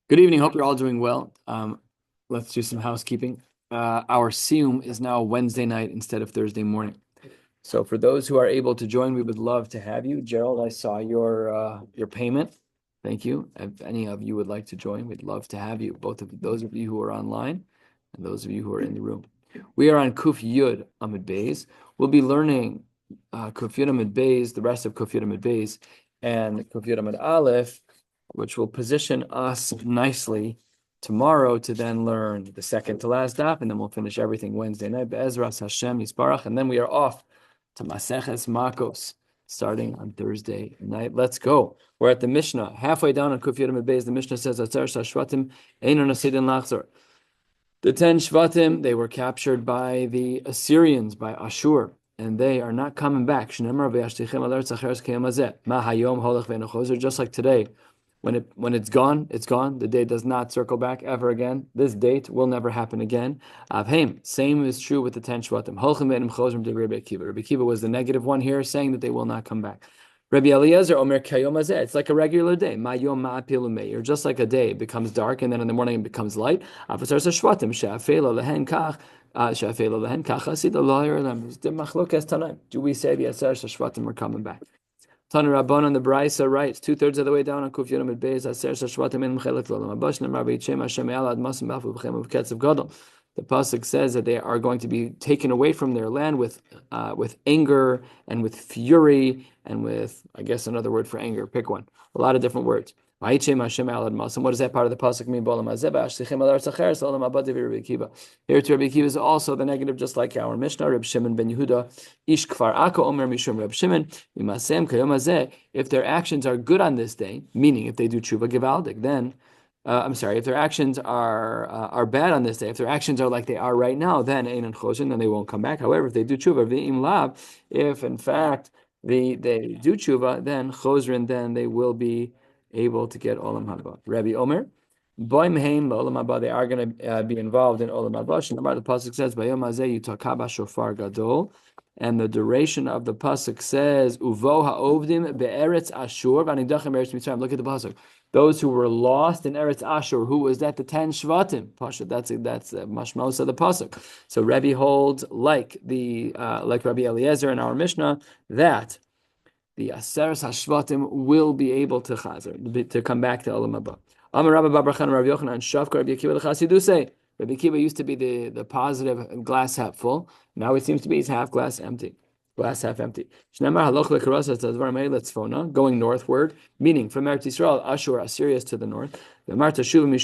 Good evening. Hope you're all doing well. Let's do some housekeeping. Our Siyum is now Wednesday night instead of Thursday morning. So for those who are able to join, we would love to have you. Gerald, I saw your payment. Thank you. If any of you would like to join, we'd love to have you. Both of those of you who are online and those of you who are in the room. We are on Kuf Yud Amid Beis. We'll be learning Kuf Yud Amid Beis, the rest of Kuf Yud Amid Beis, and Kuf Yud Amid Aleph, which will position us nicely tomorrow to then learn the second to last daf, and then we'll finish everything Wednesday night. Be'ezras Hashem Yisparach, and then we are off to Maseches Makos starting on Thursday night. Let's go. We're at the Mishnah, halfway down on Kuf Yud Amid Beis. The Mishnah says, "Atzer Shvatim Eino Nasidin Lachzor." The 10 Shvatim, they were captured by the Assyrians, by Ashur, and they are not coming back. Just like today, when it's gone, it's gone. The day does not circle back ever again. This date will never happen again. Same is true with the 10 Shvatim. Rabbi Kiva was the negative one here, saying that they will not come back. Rabbi Eliezer Omer Kayom Hazeh. It's like a regular day. Mayom ma'apilu meir. Just like a day, it becomes dark, and then in the morning it becomes light. Afasar Shvatim she'afelo lehen kach. She'afelo lehen kach. Asida lo yirlem. The machlokes tanaim. Do we say the Asar Shvatim are coming back? Tana Rabbanon, the Braisa writes 2/3 of the way down on Kuf Yud Amid Beis. Asar Shvatim in Mchelet Lolam Abash Nemar B'Yitchem Hashem Elad Masim Bafu B'Chem B'Ketzav Gadol. The pasuk says that they are going to be taken away from their land with anger and with fury and with, I guess, another word for anger. Pick one. A lot of different words. What does that part of the pasuk mean? Here to Rabbi Kiva is also the negative, just like our Mishnah. Reb Shimon ben Yehuda, Ish Kfar Akka Omer Mishum Reb Shimon, if their actions are good on this day, meaning if they do tshuva givaldik, then if their actions are bad on this day, if their actions are like they are right now, then einan choshen, then they won't come back. However, if they do tshuva, v'im lav, if in fact they do tshuva, then chosrin, then they will be able to get olam haba. Rabbi Omer, boim heim olam haba, they are going to be involved in olam haba. The pasuk says, "Bayom hazeh yitakaba shofar gadol." And the duration of the pasuk says, "Uvo ha'ovdim be'eretz Ashur v'anidachem eretz Mitzrayim." Look at the pasuk. Those who were lost in Eretz Ashur, who was that? The 10 Shvatim. Pasha, that's mashmos of the pasuk. So Rebbe holds like Rabbi Eliezer in our Mishnah that the Aseres HaShvatim will be able to chazer, to come back to Olam Haba. Amar Rabbi Babrachan Rabbi Yochanan Shavka Rabbi Akiva L'Chasidusei. Rabbi Akiva used to be the positive glass half full. Now it seems to be he's half glass empty. Glass half empty. Going northward, meaning from Eretz Yisrael, Ashur, Assyria to the north. Hashem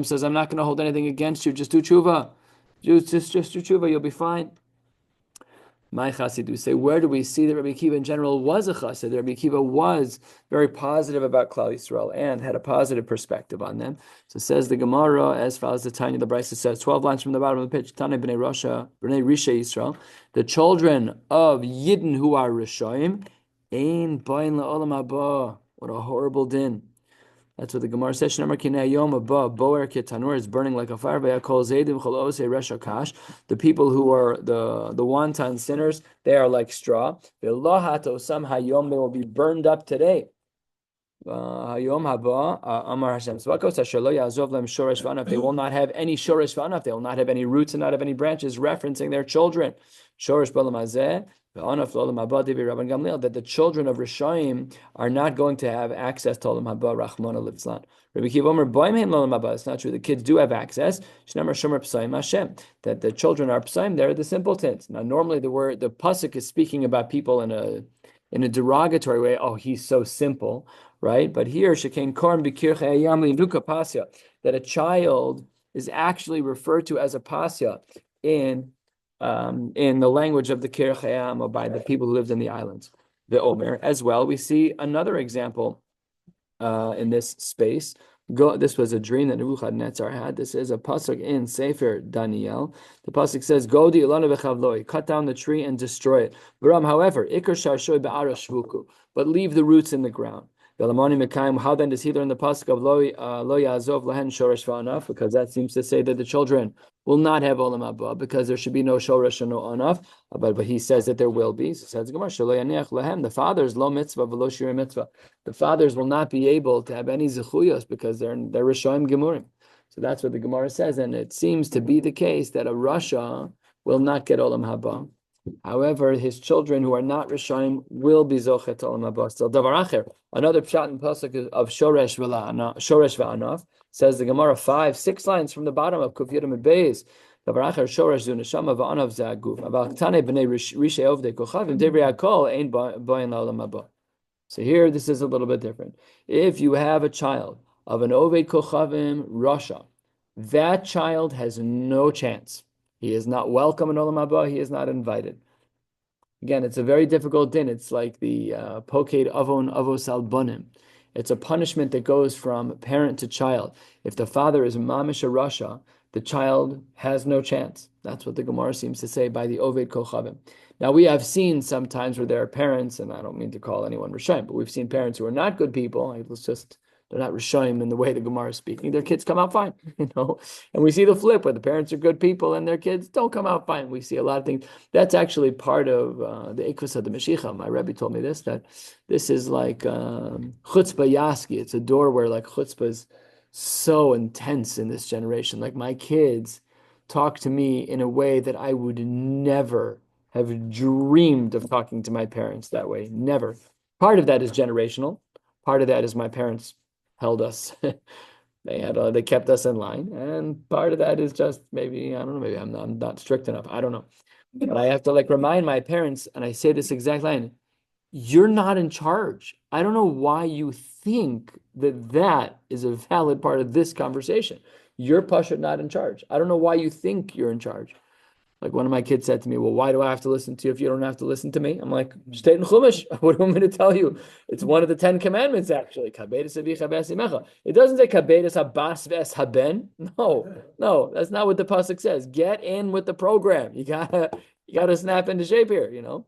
says, I'm not going to hold anything against you. Just do tshuva. Just do tshuva. You'll be fine. My chasidu say, where do we see that Rabbi Akiva in general was a chassid? Rabbi Akiva was very positive about Klal Yisrael and had a positive perspective on them. So says the Gemara, as far as the Tanya, the Brisa says, 12 lines from the bottom of the page, Tanya b'nei Risha Yisrael, the children of Yidden who are Rishoim, ein bain la'olam haba. What a horrible din. That's what the Gemara says. The people who are the wanton sinners, they are like straw. They will be burned up today. They will not have any shorish v'anaf. They will not have any roots and not have any branches, referencing their children. That the children of Rishaim are not going to have access to Olam Haba, Rachmana litzlan. Rabbi Kiva Omer, it's not true. The kids do have access. That the children are psaim, they're the simpletons. Now, normally the pasuk is speaking about people in a derogatory way. Oh, he's so simple, right? But here, that a child is actually referred to as a pasya in the language of the Kirch Hayam, or by the people who lived in the islands. The Omer, as well, we see another example in this space. This was a dream that Nebuchadnezzar had. This is a pasuk in Sefer Daniel. The pasuk says, "Godi ilana v'chavloi," cut down the tree and destroy it. However, ikar sharshoy be'arash shvuku, but leave the roots in the ground. How then does he learn the pasuk of lo ya'azov lahen shoresh va'anaf? Because that seems to say that the children will not have olam haba because there should be no shoresh and no anaf. But he says that there will be. So says Gemara, shelo yaniach lahem. The fathers lo mitzvah v'lo shiur mitzvah. The fathers will not be able to have any zechuyos because they're rishoim gemurim. So that's what the Gemara says, and it seems to be the case that a rasha will not get olam haba. However, his children who are not Rishaim will be Zochet Olam Haba. Still, Davar Acher, another pshat and pasuk of Shoresh Va'anaf, says the Gemara 5-6 lines from the bottom of Kuf Yudam and Beis. Davar Acher, Shoresh Zu Neshama Va'anav Za'aguf. Aval Ktane B'nei Rishei Ovdei Kochavim, Devri HaKol Ein Bayin La'olam Haba. So here, this is a little bit different. If you have a child of an Oved Kochavim Rasha, that child has no chance. He is not welcome in Olam Haba. He is not invited. Again, it's a very difficult din. It's like the Poked Avon Avos Al Bonim. It's a punishment that goes from parent to child. If the father is Mamish a Rasha, the child has no chance. That's what the Gemara seems to say by the Oved Kochavim. Now, we have seen sometimes where there are parents, and I don't mean to call anyone Rishayim, but we've seen parents who are not good people. They're not Rishayim in the way the Gemara is speaking. Their kids come out fine, And we see the flip where the parents are good people and their kids don't come out fine. We see a lot of things. That's actually part of the Ikvus of the Mashiach. My Rebbe told me that this is like chutzpah yaski. It's a door where like chutzpah is so intense in this generation. Like my kids talk to me in a way that I would never have dreamed of talking to my parents that way. Never. Part of that is generational. Part of that is my parents held us. They kept us in line, and part of that is just maybe I'm not strict enough. I don't know, but I have to remind my parents, and I say this exact line: "You're not in charge." I don't know why you think that is a valid part of this conversation. You're Pasha not in charge. I don't know why you think you're in charge. Like one of my kids said to me, well, why do I have to listen to you if you don't have to listen to me? I'm like, state in Chumash. What do you want me to tell you? It's one of the 10 commandments, actually. It doesn't say kabedes habas ves haben. No, that's not what the pasuk says. Get in with the program. You gotta snap into shape here, So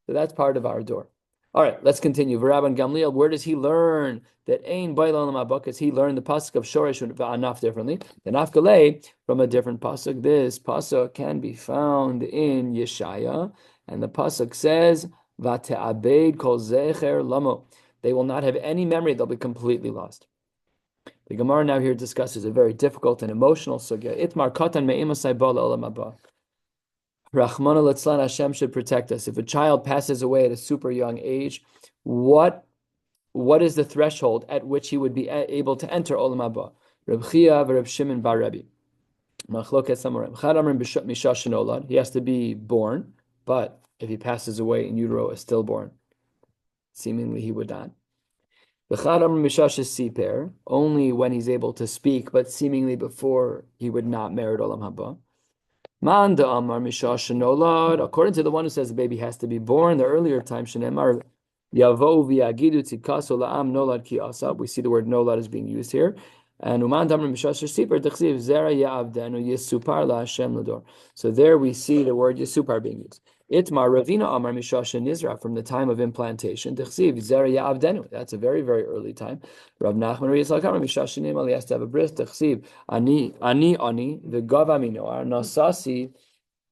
that's part of our door. All right, let's continue. Rabban Gamliel, where does he learn that Ein Bailam Abakas? He learned the pasuk of Shoresh Va'anaf differently. The Nafkalei from a different pasuk. This pasuk can be found in Yeshaya, and the pasuk says, "Vate'abed kol zecher lamo." They will not have any memory; they'll be completely lost. The Gemara now here discusses a very difficult and emotional sugya. Itmar katan me'imasai bala olam haba. Rachmana litzlan, Hashem should protect us. If a child passes away at a super young age, what is the threshold at which he would be able to enter Olam Haba? Reb Chia v'Reb Shimon bar Rebbe. Machloket Samorim. Chad amrim misha shenolad. He has to be born, but if he passes away in utero as stillborn, seemingly he would not. V'chad amrim misha shesiper. Only when he's able to speak, but seemingly before he would not merit Olam Haba. Manda Amar Misha Shenolad. According to the one who says the baby has to be born, the earlier time Shenemar Yavo V'Yagidu Tzikaso La'am Nolad Ki Asab. We see the word Nolad is being used here. And Uman Amar Misha Shesiper Dechsiv Zera Ya'avdenu Yisupar La Hashem Lador. So there we see the word Yisupar being used. Itmar Ravina Amar Misha Shenizra, from the time of implantation. Dechsiv Zera Ya'avdenu. That's a very, very early time. Rav Nachman Rizal Kamar Misha Shenim Ali has to have a bris. Dechsiv Ani the Gavamino are Nasasi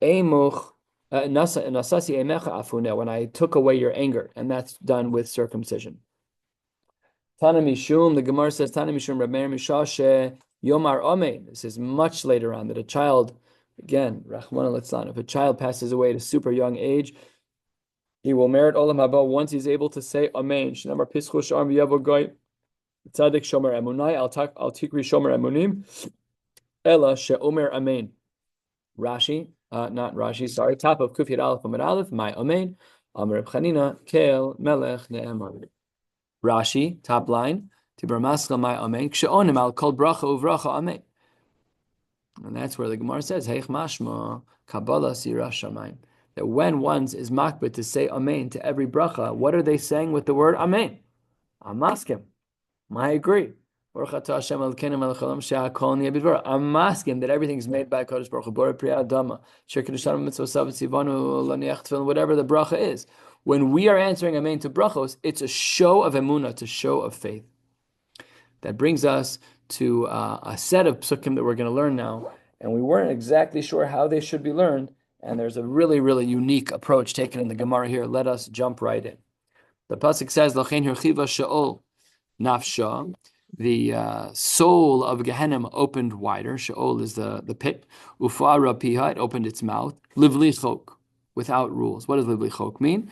Emuch Nasasi Emecha Afune, when I took away your anger, and that's done with circumcision. Tana Mishum, the Gemara says Tana Mishum Rameir Mishashe Yomar Omein. This is much later on that a child, again, Rachmana litzlan, if a child passes away at a super young age, he will merit Olam Haba once he's able to say Amen. Shnamar Pischu Sharm Yavo Goy Tzadik Shomer Emunai Al Tikri Shomer Emunim Ella Sheomer Amen. Rashi, not Rashi, sorry, top of Kuf Yud Aleph Amud Aleph, my Amen, Amar Chanina, Kel Melech Ne'emar. Rashi, top line, Tibur Maskal my Amen, Ksheonim Al Kol Bracha Uvracha Amen. And that's where the Gemara says, Heich Mashma, Kabbalah Sirah Shamayim. That when one is makbid to say Amen to every bracha, what are they saying with the word Amen? I'm asking. I agree. I'm asking that everything is made by Kodesh Baruch Hu, whatever the bracha is. When we are answering amen to brachos, it's a show of emunah, it's a show of faith. That brings us to a set of psukim that we're going to learn now, and we weren't exactly sure how they should be learned, and there's a really, really unique approach taken in the Gemara here. Let us jump right in. The pasuk says, "Lachein hirchiva Shaol nafsha," the soul of Gehenna opened wider. Sheol is the pit. Ufa rapiha, it opened its mouth. Livli chok, without rules. What does livli chok mean?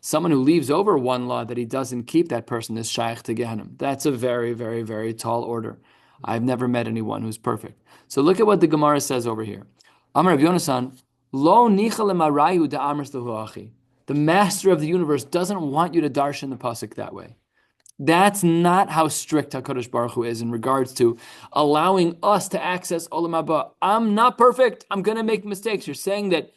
Someone who leaves over one law that he doesn't keep, that person is shaykh to Gehenna. That's a very, very, very tall order. I've never met anyone who's perfect. So look at what the Gemara says over here. Amar Rav Yonasan, lo nicha lemarayu da'amers lehuachi. The master of the universe doesn't want you to darshan the pasuk that way. That's not how strict HaKadosh Baruch Hu is in regards to allowing us to access Olam Haba. I'm not perfect. I'm going to make mistakes. You're saying that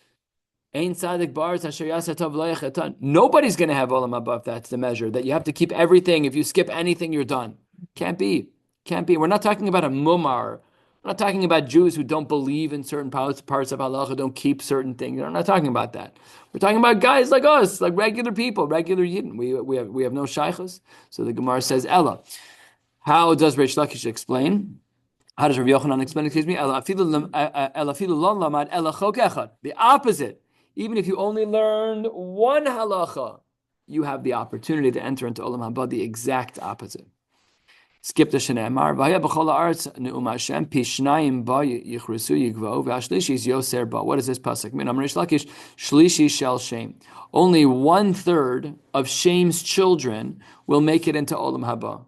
Ein Tzaddik Ba'aretz Asher Yaseh Tov Lo Yechet. Nobody's going to have Olam Haba if that's the measure, that you have to keep everything. If you skip anything, you're done. Can't be. Can't be. We're not talking about a mumar. We're not talking about Jews who don't believe in certain parts of halacha, don't keep certain things. We're not talking about that. We're talking about guys like us, like regular people, regular Yidden. We have no shaykhs. So the Gemara says, Ella. How does Reish Lakish explain? How does Rabbi Yochanan explain? Excuse me. The opposite. Even if you only learned one halacha, you have the opportunity to enter into Olam Haba, the exact opposite. Skip the Shenemar. V'haya b'chol ha'aretz ne'um Hashem pishnayim ba yichrusu yigvo v'ashlishi is yoser ba. What does this pasuk mean? Amar Reish Lakish, shlishi shel shem. Only 1/3 of Shem's children will make it into Olam Haba.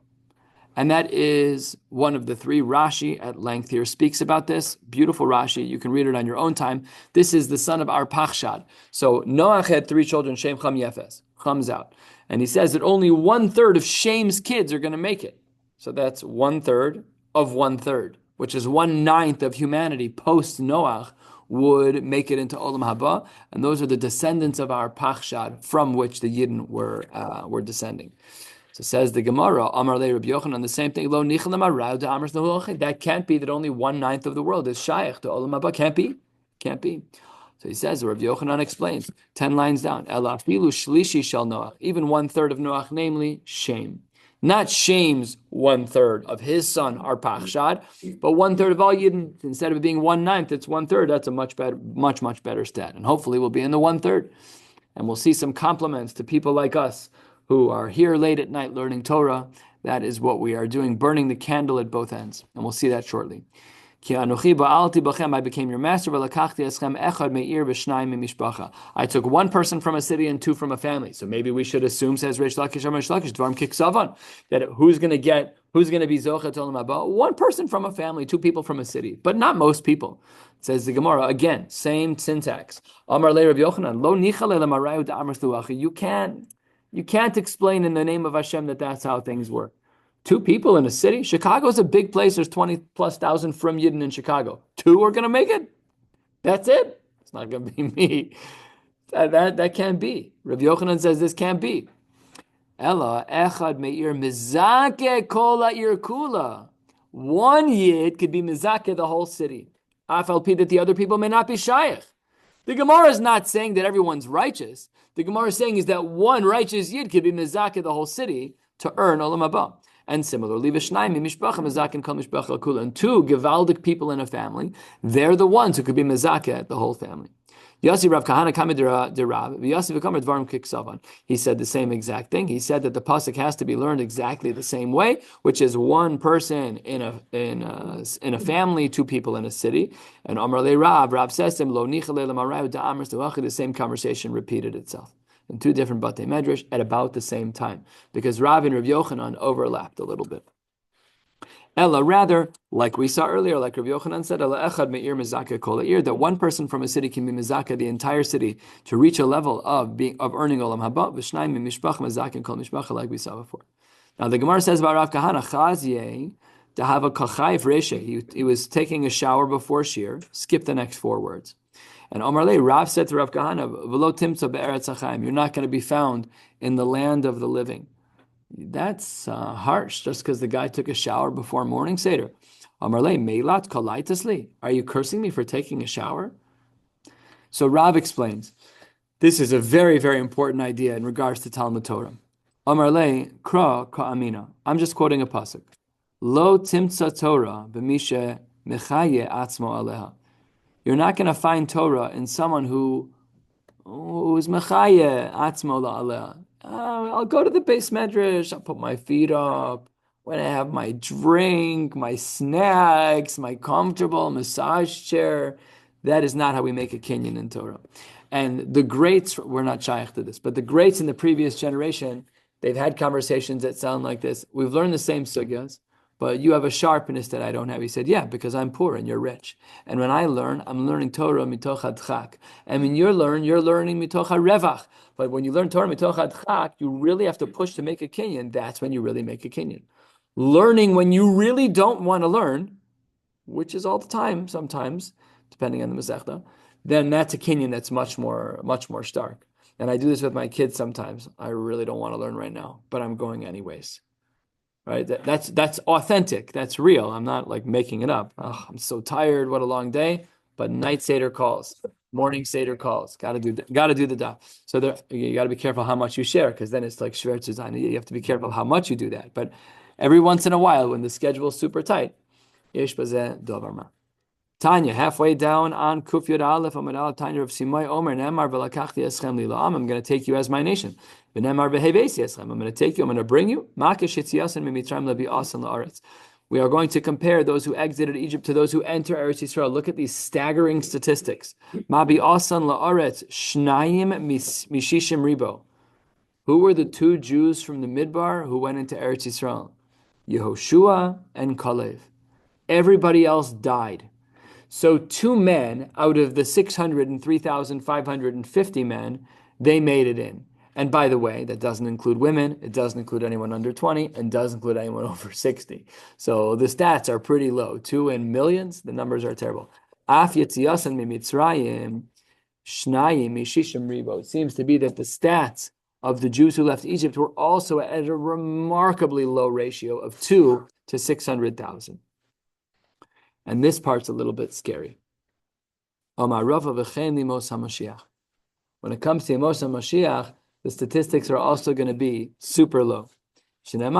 And that is one of the three. Rashi at length here speaks about this. Beautiful Rashi. You can read it on your own time. This is the son of Arpachshad. So Noach had 3 children, Shem, Cham, Yefes. Cham's out. And he says that only 1/3 of Shem's kids are going to make it. So that's 1/3 of 1/3, which is 1/9 of humanity post Noach would make it into Olam Haba, and those are the descendants of our Pachshad from which the Yidden were descending. So says the Gemara, Amar Le Rabbi Yochanan, the same thing. Lo nichel amarau de amers lehuachi. That can't be that only 1/9 of the world is shaykh to Olam Haba. Can't be, can't be. So he says, Rabbi Yochanan explains 10 lines down. Ela afilu shlishi shel Noach, even 1/3 of Noach, namely Shem. Not Shem's 1/3 of his son Arpachshad, but 1/3 of all Yidden. Instead of it being 1/9, it's 1/3. That's a much better stat. And hopefully we'll be in the 1/3. And we'll see some compliments to people like us who are here late at night learning Torah. That is what we are doing, burning the candle at both ends. And we'll see that shortly. I became your master. I took one person from a city and 2 from a family. So maybe we should assume, says Reish Lakish, that who's going to be Zochet Olam Haba? One person from a family, 2 people from a city, but not most people. Says the Gemara, again, same syntax. Amar Le Rabbi Yochanan, Lo nichale lemarayu da'amar thuachi. You can't explain in the name of Hashem that that's how things work. 2 people in a city. Chicago's a big place. There's 20,000 from Yidden in Chicago. 2 are going to make it. That's it. It's not going to be me. That can't be. Rabbi Yochanan says this can't be. Ella echad meir mizake kol ha'ir kula. One Yid could be mizake the whole city. Afal pi that the other people may not be shaykh. The Gemara is not saying that everyone's righteous. The Gemara is saying is that one righteous Yid could be mizake the whole city to earn Olam Haba. And similarly, and 2 Gevaldik people in a family, they're the ones who could be mezakeh the whole family. He said the same exact thing. He said that the pasuk has to be learned exactly the same way, which is 1 person in a family, 2 people in a city. And Rav says to him, the same conversation repeated itself in 2 different Batei Medrash at about the same time, because Rav and Rav Yochanan overlapped a little bit. Ella, rather, like we saw earlier, like Rav Yochanan said, Ella echad me'ir mizaka kol ha'ir, that one person from a city can be mizaka the entire city to reach a level of earning olam haba. V'shnayim mishpach mizaka kol mishpacha, like we saw before. Now the Gemara says about Rav Kahana, Chazye to have a kachayv reshe. He was taking a shower before shiur. Skip the next 4 words. And Omar Le, Rav said to Rav Kahana, V'lo timtza be'eretz hachayim. You're not going to be found in the land of the living. That's harsh, just because the guy took a shower before morning seder. Amar Le, Meilat kolaitasli. Are you cursing me for taking a shower? So Rav explains This is a very, very important idea in regards to Talmud Torah. Amar le kra ka'amina. I'm just quoting a pasuk. Lo timtza Torah b'mishe mechaye atzmo aleha. You're not going to find Torah in someone who's mechaye atzmo la'aleha. I'll go to the base medrash. I'll put my feet up. When I have my drink, my snacks, my comfortable massage chair, that is not how we make a kinyan in Torah. And the greats, we're not shaykh to this, but the greats in the previous generation, they've had conversations that sound like this. We've learned the same sugyas, but you have a sharpness that I don't have. He said, yeah, because I'm poor and you're rich. And when I learn, I'm learning Torah mitoch hadchak. And when you're learning mitoch revach. But when you learn Torah mitoch hadchak, you really have to push to make a kinyan. That's when you really make a kinyan. Learning when you really don't want to learn, which is all the time sometimes, depending on the Masechta, then that's a kinyan that's much more stark. And I do this with my kids sometimes. I really don't want to learn right now, but I'm going anyways. Right? That's authentic. That's real. I'm not like making it up. Oh, I'm so tired. What a long day. But night Seder calls, morning Seder calls. Got to do the daf. So you got to be careful how much you share, because then it's like shver tzuzan. You have to be careful how much you do that. But every once in a while, when the schedule is super tight, yesh bazeh davar ma. Tanya, halfway down on Kuf Yud Aleph, Amud Aleph, Tanya of Simai Omer, Nemar v'lakachti eschem lila'am. I'm going to take you as my nation. V'nemar v'hevesi eschem. I'm going to take you. I'm going to bring you. Makesh yitziasen mimitzrayim lebi asan la'aretz. We are going to compare those who exited Egypt to those who enter Eretz Yisrael. Look at these staggering statistics. Mabi asan la'aretz shnayim mishishim ribo. Who were the two Jews from the Midbar who went into Eretz Yisrael? Yehoshua and Kalev. Everybody else died. So 2 men out of the 603,550 men, they made it in. And by the way, that doesn't include women, it doesn't include anyone under 20, and doesn't include anyone over 60. So the stats are pretty low. 2 in millions, the numbers are terrible. Af yetziasan mimitzrayim, shnayim mishishim ribo. It seems to be that the stats of the Jews who left Egypt were also at a remarkably low ratio of 2 to 600,000. And this part's a little bit scary. When it comes to Yemos HaMashiach, the statistics are also going to be super low. That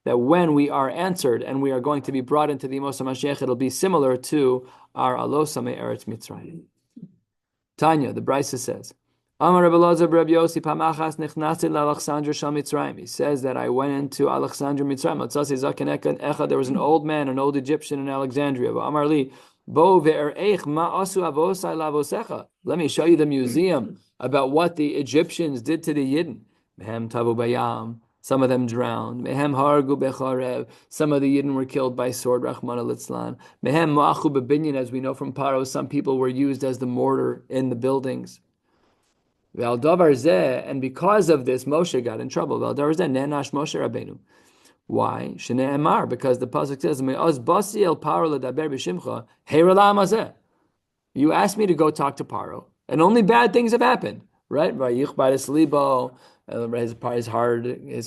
when we are answered and we are going to be brought into the Yemos HaMashiach, it'll be similar to our Alosame Eretz Mitzrayim. Tanya, the Brisa says, he says that I went into Alexandria Mitzrayim. There was an old man, an old Egyptian in Alexandria. Let me show you the museum about what the Egyptians did to the Yidden. Some of them drowned. Some of the Yidden were killed by sword, Rahmana litzlan. As we know from Paro, some people were used as the mortar in the buildings. And because of this, Moshe got in trouble. Nenash Moshe Rabbeinu. Why? Because the pasuk says, you asked me to go talk to Paro, and only bad things have happened, right? His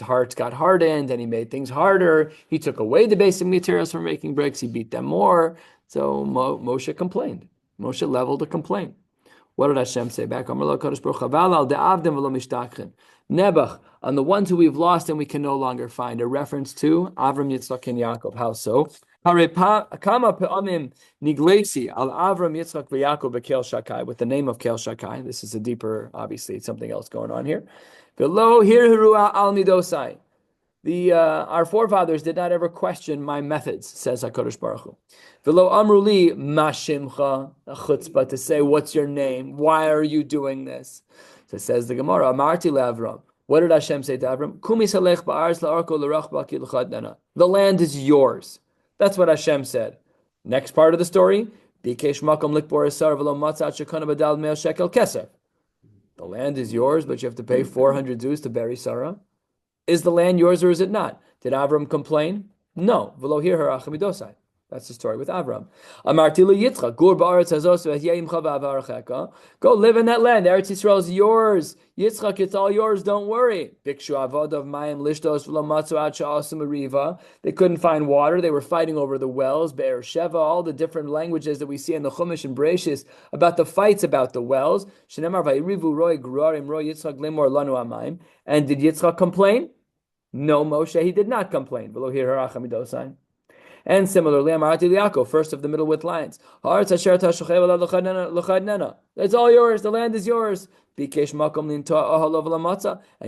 heart got hardened, and he made things harder. He took away the basic materials for making bricks. He beat them more. So Moshe complained. Moshe leveled a complaint. What did Hashem say back? Nebuch, on the ones who we've lost and we can no longer find. A reference to Avram, Yitzchak, and Yaakov. How so? With the name of Kel Shakai. This is a deeper, obviously, it's something else going on here. Below here, al midosai. Our forefathers did not ever question my methods, says HaKadosh Baruch Hu. V'lo amruli mashimcha, a chutzpah, to say, what's your name? Why are you doing this? So says the Gemara, Amarti le'Avram. What did Hashem say to Avram? Kumi salech ba'aretz la'arko l'rachba ki l'chadnana. The land is yours. That's what Hashem said. Next part of the story, Bikesh makom likbor esar v'lo matzat shekana badal me'el shekel kesef. The land is yours, but you have to pay 400 zuz to bury Sarah. Is the land yours or is it not? Did Avram complain? No. V'lo hir harach midosai. That's the story with Avram. Amarti li Yitzchak, gur ba'aretz hazos v'yayimcha v'avarechecha. Go live in that land. Eretz Yisrael is yours. Yitzchak, it's all yours. Don't worry. Bikshu avodav mayim lishtos v'lamatzu ad sha'asim riva. They couldn't find water. They were fighting over the wells. Be'er Sheva, all the different languages that we see in the Chumash and Bereshis about the fights about the wells. Shenemar vayirivu roi gruarim roi Yitzchak lemor lanu amayim. And did Yitzchak complain? No, Moshe, he did not complain. Below here, haracham midosai. And similarly, Amarati Liako, first of the middle width lines. It's all yours. The land is yours. And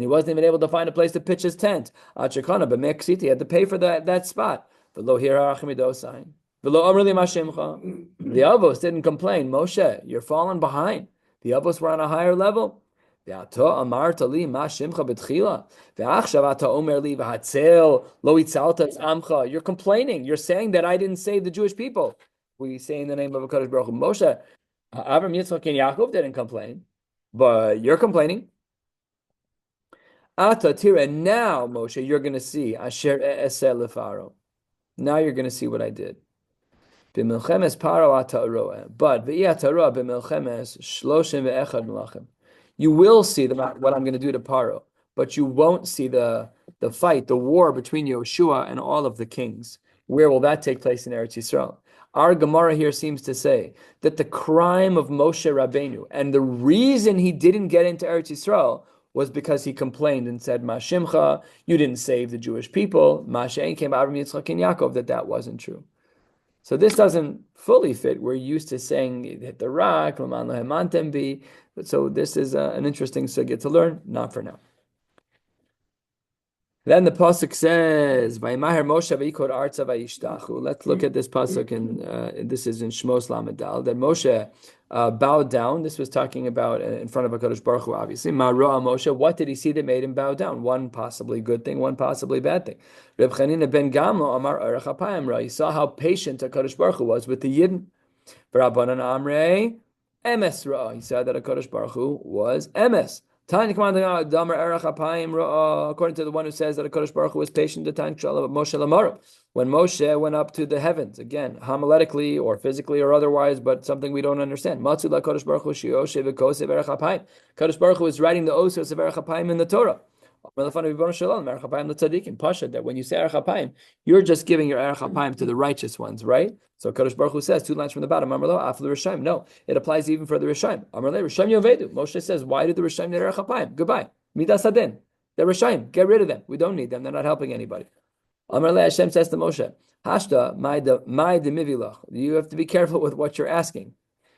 he wasn't even able to find a place to pitch his tent. He had to pay for that spot. The Avos didn't complain. Moshe, you're falling behind. The Avos were on a higher level. You're complaining. You're saying that I didn't save the Jewish people. We say in the name of HaKadosh Baruch Hu. Moshe, Avram, Yitzchak, and Yaakov didn't complain, but you're complaining. Ata tira, now, Moshe, you're going to see Asher Eseh Lefaro. Now you're going to see what I did. B'milchemes paro ata roeh, but v'iyata roeh b'milchemes shloshim ve'echad melachim. You will see what I'm going to do to Paro, but you won't see the fight, the war between Yoshua and all of the kings. Where will that take place in Eretz Yisrael? Our Gemara here seems to say that the crime of Moshe Rabbeinu and the reason he didn't get into Eretz Yisrael was because he complained and said, Ma Shimcha, you didn't save the Jewish people. Ma She'en came out of Yitzchak and Yaakov, that wasn't true. So this doesn't fully fit. We're used to saying hit the rock, so this is an interesting sugya to learn, not for now. Then the pasuk says, "Vayimaher Moshe v'yikor artza vayishtachu." Let's look at this pasuk, and this is in Shmos Lamed Dal. That Moshe bowed down. This was talking about in front of HaKadosh Baruch Hu, obviously. Ma'roa Moshe. What did he see that made him bow down? One possibly good thing, one possibly bad thing. Reb Chanina ben Gamlo Amar Arach Hapayim Ra. He saw how patient HaKadosh Baruch Hu was with the Yidden. V'Rabbanan Amrei Emes Ra. He said that HaKadosh Baruch Hu was Emes. According to the one who says that HaKadosh Baruch Hu was patient, when Moshe went up to the heavens, again, homiletically or physically or otherwise, but something we don't understand. HaKadosh Baruch Hu is writing the Osos of Erech HaPayim in the Torah. Pasha, that when you say Erech HaPayim, you're just giving your Erech HaPayim to the righteous ones, right? So Kadosh Baruch Hu says, 2 lines from the bottom, no, it applies even for the Rishaim. Moshe says, why did the Rishaim need Erech HaPayim? Goodbye. Midas Hadin. They're Rishaim. Get rid of them. We don't need them. They're not helping anybody. Hashem says to Moshe, Hashta, my demivilach. You have to be careful with what you're asking.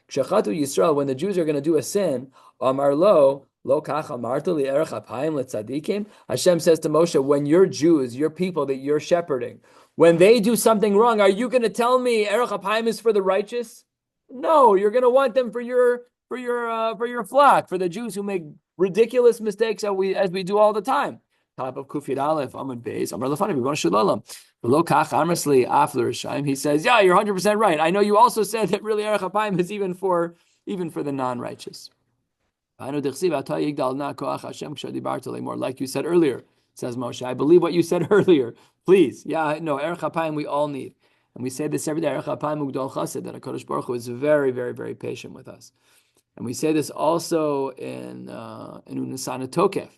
Kshachatu Yisrael, when the Jews are going to do a sin, Amar lo kach amarta li erech hapayim letzadikim. Hashem says to Moshe, when your Jews, your people that you're shepherding, when they do something wrong, are you going to tell me erech hapayim is for the righteous? No, you're going to want them for your flock, for the Jews who make ridiculous mistakes as we do all the time. Top of Kufiyat Aleph, Amud Beis, Amar Lefanav, Ribono Shel Olam. V'lo kach amresli af l'Rishaim. He says, yeah, you're 100% right. I know you also said that really erech hapayim is even for the non-righteous. More like you said earlier, says Moshe. I believe what you said earlier. Please, yeah, no, erech hapayim we all need, and we say this every day. Erech hapayim ugdol chesed, that HaKadosh Baruch Hu is very, very, very patient with us, and we say this also in Unisana Tokef.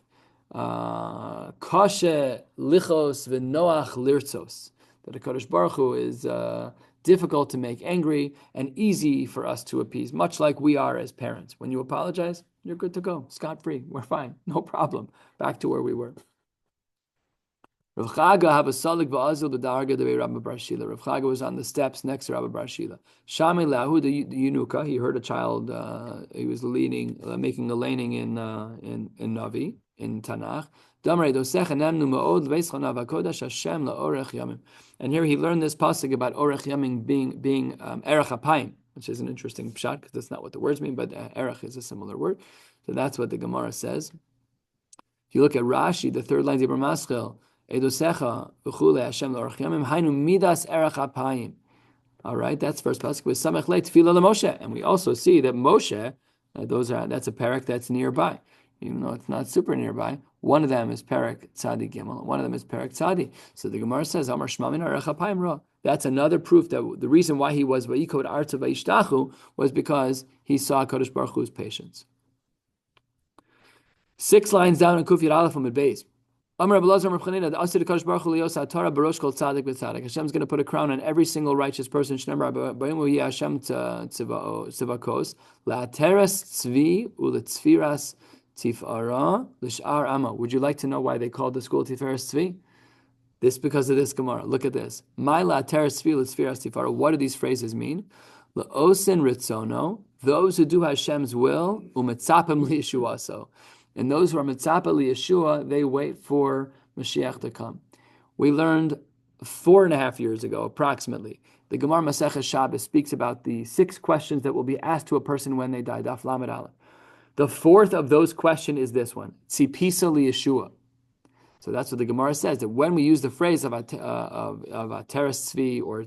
Kashe lichos v'noach lirtzos, that HaKadosh Baruch Hu is difficult to make angry and easy for us to appease, much like we are as parents. When you apologize, you're good to go, scot-free, we're fine, no problem, back to where we were. Rav Chaga have a salik v'azil b'darga the way Rabbi Bar Shila. Rav Chaga was on the steps next to Rabbi Bar Shila. Shami lahu the Yunuka, he heard a child, he was making a laning in Navi, in Tanakh. And here he learned this pasuk about orech yamim being erech hapayim, which is an interesting pshat because that's not what the words mean, but erech is a similar word. So that's what the Gemara says. If you look at Rashi, the third line, Dibur Maschil, Edosecha v'chule Hashem l'orech yamim hainu midas erech hapayim. All right, that's first pasuk with samech le tefillah leMoshe, and we also see that Moshe, that's a parak that's nearby. Even though it's not super nearby, one of them is Perek Tzadi Gimel, one of them is Perek Tzadi. So the Gemara says, Amar Shma min Erech Hapayim Ra. That's another proof that the reason why he was Vayikod Arta Vayishtachu was because he saw Kodesh Baruch Hu's patience. 6 lines down in Kuf Yud Aleph from Beis. Hashem's going to put a crown on every single righteous person. Would you like to know why they called the school Tiferes Tzvi? This because of this Gemara. Look at this. What do these phrases mean? L'osin ritzono, those who do Hashem's will, umetzapim liyeshuaso. And those who are mitzapa liyeshua, they wait for Mashiach to come. We learned 4.5 years ago, approximately, the Gemara Maseches Shabbos speaks about the 6 questions that will be asked to a person when they die. Daf Lamed Aleph. The 4th of those questions is this one: Tzipisa liyeshua. So that's what the Gemara says, that when we use the phrase of Teres Tzvi, or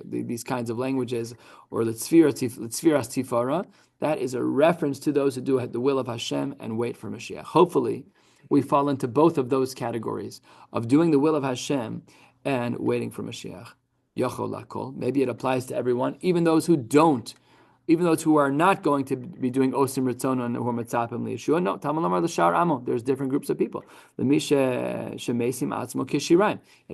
these kinds of languages, or L'tzviras Tifara, that is a reference to those who do the will of Hashem and wait for Mashiach. Hopefully, we fall into both of those categories of doing the will of Hashem and waiting for Mashiach. Yochol Lakol. Maybe it applies to everyone, even those who don't. Even those who are not going to be doing Osim Ritzona and who are Mitzapim Liyeshua. No, Tamalamar L'Shar Amo. There's different groups of people. It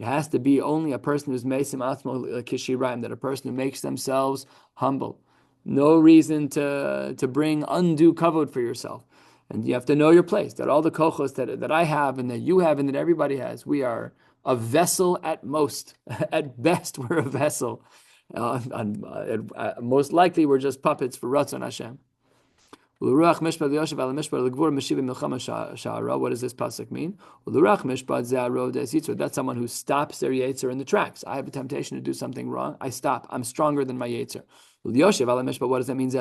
has to be only a person who's Mesim Atzmo Kishiraim, that a person who makes themselves humble. No reason to bring undue kavod for yourself. And you have to know your place, that all the kochos that I have and that you have and that everybody has, we are a vessel at most. At best, we're a vessel. Most likely, we're just puppets for Ratzon Hashem. What does this pasuk mean? That's someone who stops their yetzer in the tracks. I have a temptation to do something wrong. I stop. I'm stronger than my yetzer. What does that mean?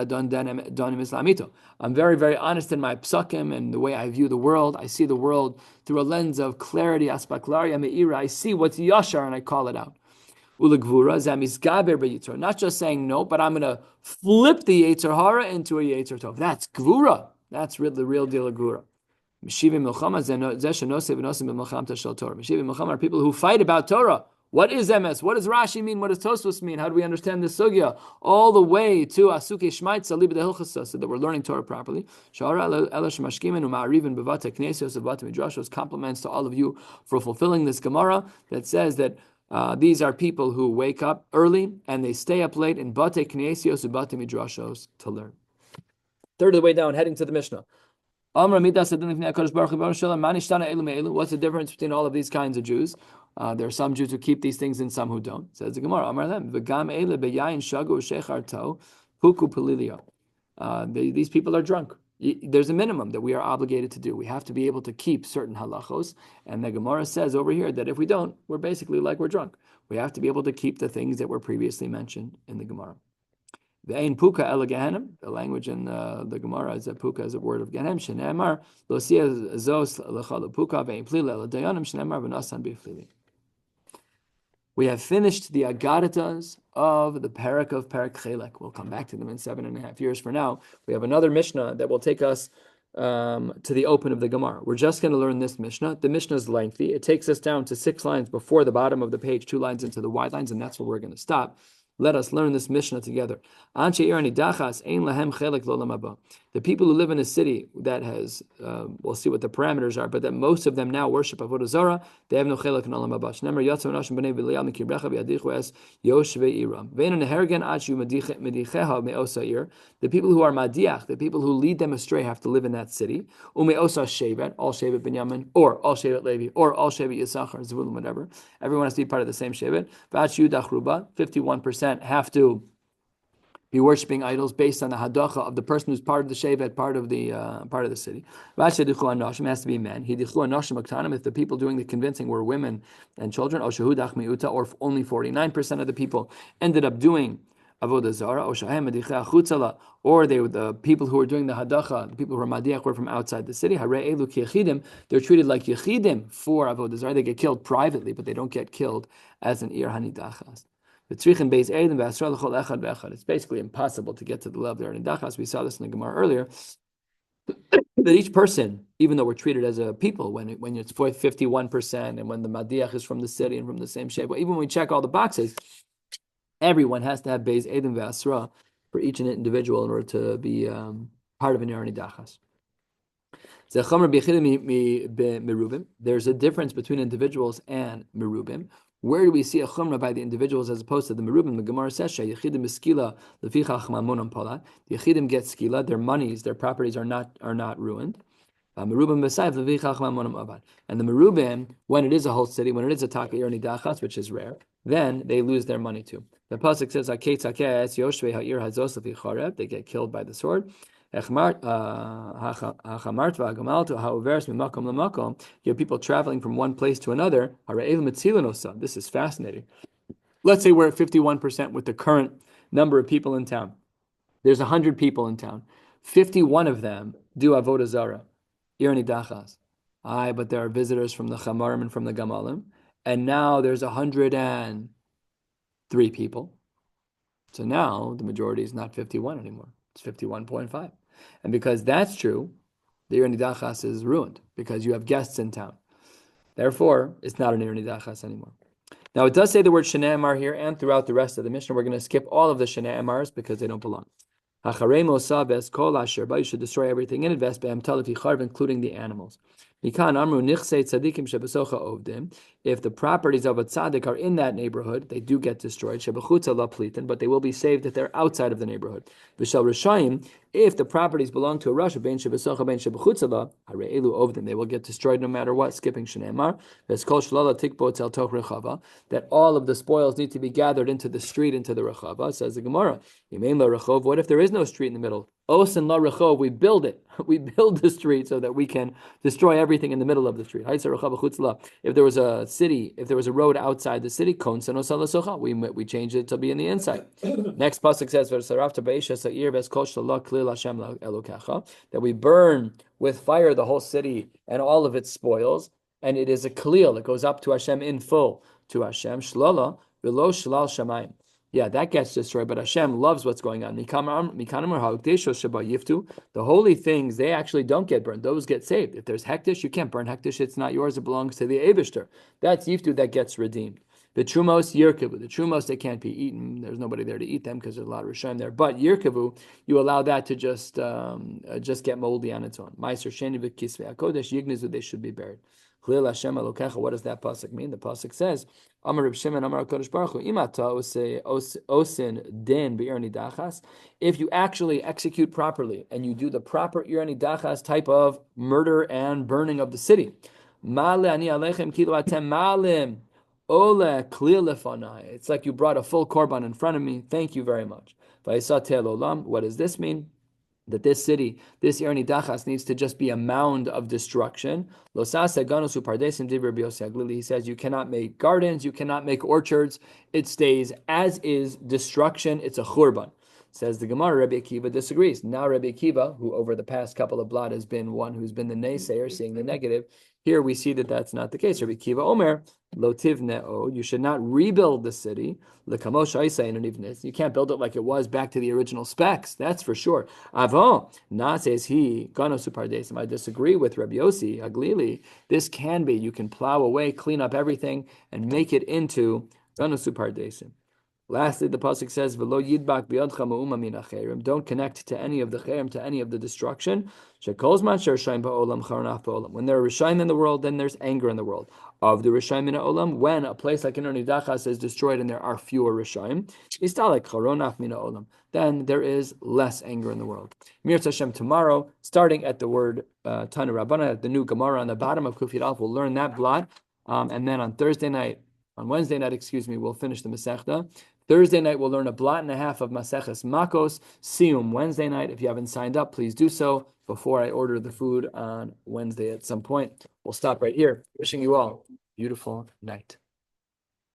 I'm very, very honest in my psukim and the way I view the world. I see the world through a lens of clarity, aspaklaria meira. I see what's yashar and I call it out. Not just saying no, but I'm going to flip the Yetzer Hara into a Yetzer Tov. That's Gvura. That's the real deal of Gvura. Meshivim Milchama are people who fight about Torah. What is emes? What does Rashi mean? What does Tosfos mean? How do we understand this sugya? All the way to Asuke Shmaitza Libed Hilchasa, so that we're learning Torah properly. Compliments to all of you for fulfilling this Gemara that says that these are people who wake up early and they stay up late in Bate Knesios and Bate Midrashos to learn. Third of the way down, heading to the Mishnah. What's the difference between all of these kinds of Jews? There are some Jews who keep these things and some who don't. Says the Gemara, these people are drunk. There's a minimum that we are obligated to do. We have to be able to keep certain halachos. And the Gemara says over here that if we don't, we're basically like we're drunk. We have to be able to keep the things that were previously mentioned in the Gemara. The ein puka el gehenim. The language in the Gemara is that puka is a word of gehenim. Shenemar lo sia zos lechal puka ve'in plila el dayanim shenemar v'nasan b'flili. We have finished the Agaritas of the Parak of Parak Chelek. We'll come back to them in 7.5 years. For now, we have another Mishnah that will take us to the open of the Gemara. We're just going to learn this Mishnah. The Mishnah is lengthy. It takes us down to 6 lines before the bottom of the page, 2 lines into the wide lines, and that's where we're going to stop. Let us learn this Mishnah together. The people who live in a city that has, we'll see what the parameters are, but that most of them now worship Avodah Zarah, they have no chelek in Olam Haba. The people who are madiach, the people who lead them astray, have to live in that city. All shevet Binyamin, or all shevet Levi, or all shevet Yisachar, Zvulun, whatever. Everyone has to be part of the same shevet. 51% have to be worshiping idols based on the hadacha of the person who's part of the shevet, part of the city. It has to be men. If the people doing the convincing were women and children, or only 49% of the people ended up doing Avodah Zarah, or the people who are doing the hadacha, the people who are madiach, were from outside the city. They're treated like yechidim for Avodah Zarah. They get killed privately, but they don't get killed as an ir hanidachas. It's basically impossible to get to the level of the Nidachas. We saw this in the Gemara earlier. That each person, even though we're treated as a people, when it's 51%, and when the Madiach is from the city and from the same shape, even when we check all the boxes, Everyone has to have Beis Edom Ve'asra for each individual in order to be part of an Irani Dachas. There's a difference between individuals and merubim. Where do we see a chumrah by the individuals as opposed to the merubim? The Gemara says, "Yechidim skila lefichach mamonon pala." The yechidim get skila; their monies, their properties are not ruined. And the merubim, when it is a whole city, when it is a taka irni dachas, which is rare, then they lose their money too. The pasuk says, they get killed by the sword. You have people traveling from one place to another. This is fascinating. Let's say we're at 51% with the current number of people in town. There's 100 people in town. 51 of them do avodah zara, irni dachas. But there are visitors from the chamarim and from the gamalim, and now there's 103 people. So now the majority is not 51 anymore. It's 51.5. And because that's true, the irni dachas is ruined because you have guests in town. Therefore, it's not an irni dachas anymore. Now, it does say the word shnei amar here and throughout the rest of the Mishnah. We're going to skip all of the shnei amars because they don't belong. You should destroy everything in it, including the animals. If the properties of a tzaddik are in that neighborhood, they do get destroyed. But they will be saved if they're outside of the neighborhood. If the properties belong to a rasha, they will get destroyed no matter what. Skipping Shneimar. That all of the spoils need to be gathered into the street, into the rechava. Says the Gemara. What if there is no street in the middle? Osen la rechov, we build it. We build the street so that we can destroy everything in the middle of the street. If there was a city, if there was a road outside the city, we change it to be in the inside. Next pasuk says that we burn with fire the whole city and all of its spoils, and it is a klil. It goes up to Hashem in full. To Hashem, shlala v'lo shlal shamayim. Yeah, that gets destroyed, but Hashem loves what's going on. The holy things, they actually don't get burned. Those get saved. If there's hektish, you can't burn hektish. It's not yours. It belongs to the Eibishter. That's yiftu that gets redeemed. The trumos yirkavu. The trumos, they can't be eaten. There's nobody there to eat them because there's a lot of rishayim there. But yirkavu, you allow that to just get moldy on its own. Meiser sheni v'kisvei hakodesh yignezu, they should be buried. What does that pasuk mean? The pasuk says, Amar Reb Shimon, Amar HaKadosh Baruch Hu, Imata osin din be'irni dachas. If you actually execute properly and you do the proper irni dachas type of murder and burning of the city, Ma'ale ani alechem kilo atem ma'alim ole klil lefanai. It's like you brought a full korban in front of me. Thank you very much. Vayisat olam. What does this mean? That this city, this irni dachas, needs to just be a mound of destruction. He says you cannot make gardens, you cannot make orchards. It stays as is destruction. It's a churban. Says the Gemara, Rabbi Akiva disagrees. Now Rabbi Akiva, who over the past couple of blot has been one who's been the naysayer, seeing the negative, here we see that that's not the case. Rabbi Akiva Omer, lo tivneo, you should not rebuild the city. You can't build it like it was back to the original specs, that's for sure. Avon, na says he, ganosu pardesim. I disagree with Rabbi Yossi, Aglili. This can be, you can plow away, clean up everything, and make it into ganosu pardesim. Lastly, the pasuk says, "V'lo yidbak biyadcha ma'uma min hacherim." Don't connect to any of the cherim, to any of the destruction. Shekolzman shershayim ba'olam charonaf ba'olam. When there are rishayim in the world, then there's anger in the world. Of the rishayim in ha'olam, when a place like irni dachas is destroyed and there are fewer rishayim, istalek charonaf min ha'olam. Then there is less anger in the world. Mir Hashem, tomorrow, starting at the word Tanu Rabbana, the new Gemara on the bottom of Kufiyat Aleph, we'll learn that blot, and then on Wednesday night, we'll finish the Masechta. Thursday night, we'll learn a blot and a half of Maseches Makos. Siyum Wednesday night. If you haven't signed up, please do so before I order the food on Wednesday at some point. We'll stop right here. Wishing you all a beautiful night.